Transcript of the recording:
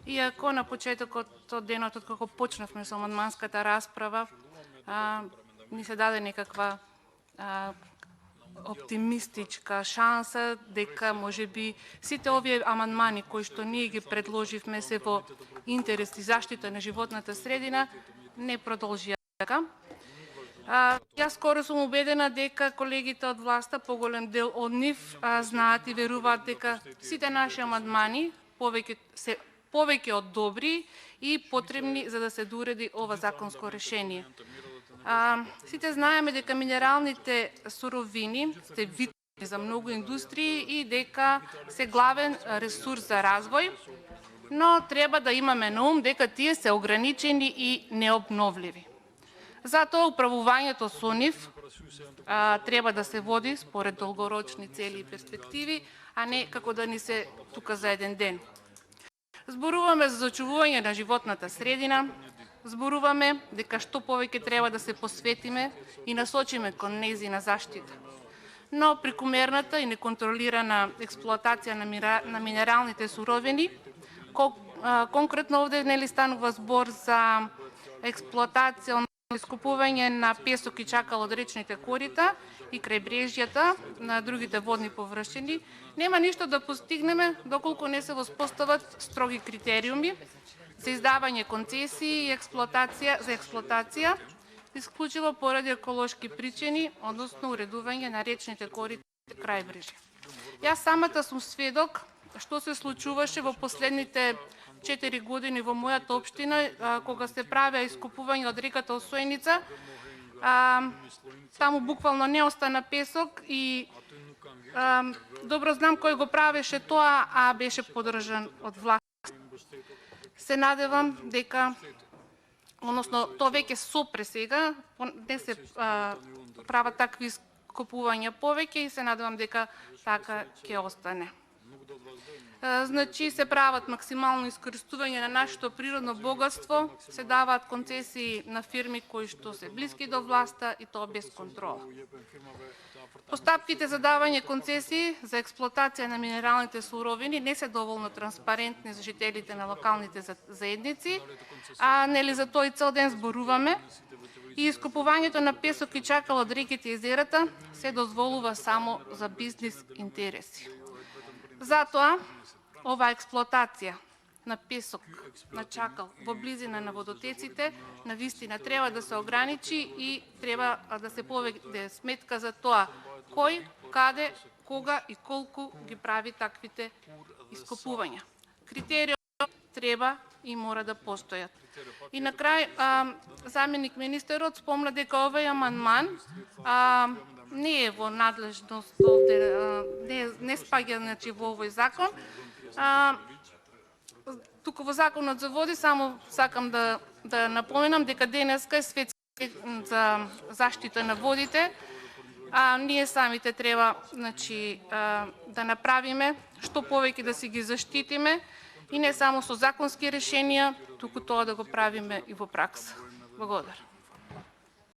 Иако на почетокот од денот, откако почнавме со амандманската расправа, ни се даде некаква оптимистичка шанса дека можеби сите овие амандмани кои што ние ги предложивме се во интерес и заштита на животната средина не продолжија така. Јас скоро сум убедена дека колегите од власта, поголем дел од нив, знаат и веруваат дека сите наши амандмани се повеќе од добри и потребни за да се доуреди ова законско решение. Сите знаеме дека минералните суровини се витни за многу индустрии и дека се главен ресурс за развој, но треба да имаме на ум дека тие се ограничени и необновливи. Затоа управувањето со нив треба да се води според долгорочни цели и перспективи, а не како да ни се тука за еден ден. Зборуваме за зачувување на животната средина, зборуваме дека што повеќе треба да се посветиме и насочиме кон нејзина заштита. Но прекумерната и неконтролирана експлоатација на минералните суровини, конкретно овде нели станува збор за експлоатација, искупување на песок и чакал од речните корита и крајбрежјата на другите водни површини, нема ништо да постигнеме доколку не се воспостават строги критериуми за издавање концесии и за експлоатација, исклучиво поради еколошки причини, односно уредување на речните корита и крајбрежја. Јас самата сум сведок што се случуваше во последните 4 години во мојата општина, кога се правеа искупување од реката Осојница, таму буквално не остана песок и добро знам кој го правеше тоа, а беше поддржан од власт. Се надевам дека, односно тоа веќе сопре сега, не се прават такви искупувања повеќе и се надевам дека така ќе остане. Значи се прават максимално искористување на нашето природно богатство, се даваат концесии на фирми кои што се блиски до власта и тоа без контрола. Постапките за давање концесии за експлоатација на минералните суровини не се доволно транспарентни за жителите на локалните заедници, а нели за тој цел ден зборуваме, и искупувањето на песок и чакал од реките и езерата се дозволува само за бизнис интереси. Затоа, ова експлоатација на песок, на чакал во близина на водотеците, навистина треба да се ограничи и треба да се поведе сметка за тоа кој, каде, кога и колку ги прави таквите искупувања. Критериуми треба и мора да постојат. И на крај, заменик министерот спомна дека овој амандман не е во надлежност овде, не спаѓа во овој закон. Туку во Законот за води само сакам да напоменам дека денеска е светски ден за заштита на водите, ние самите треба да направиме што повеќе да си ги заштитиме и не само со законски решенија, туку тоа да го правиме и во пракса. Благодарам.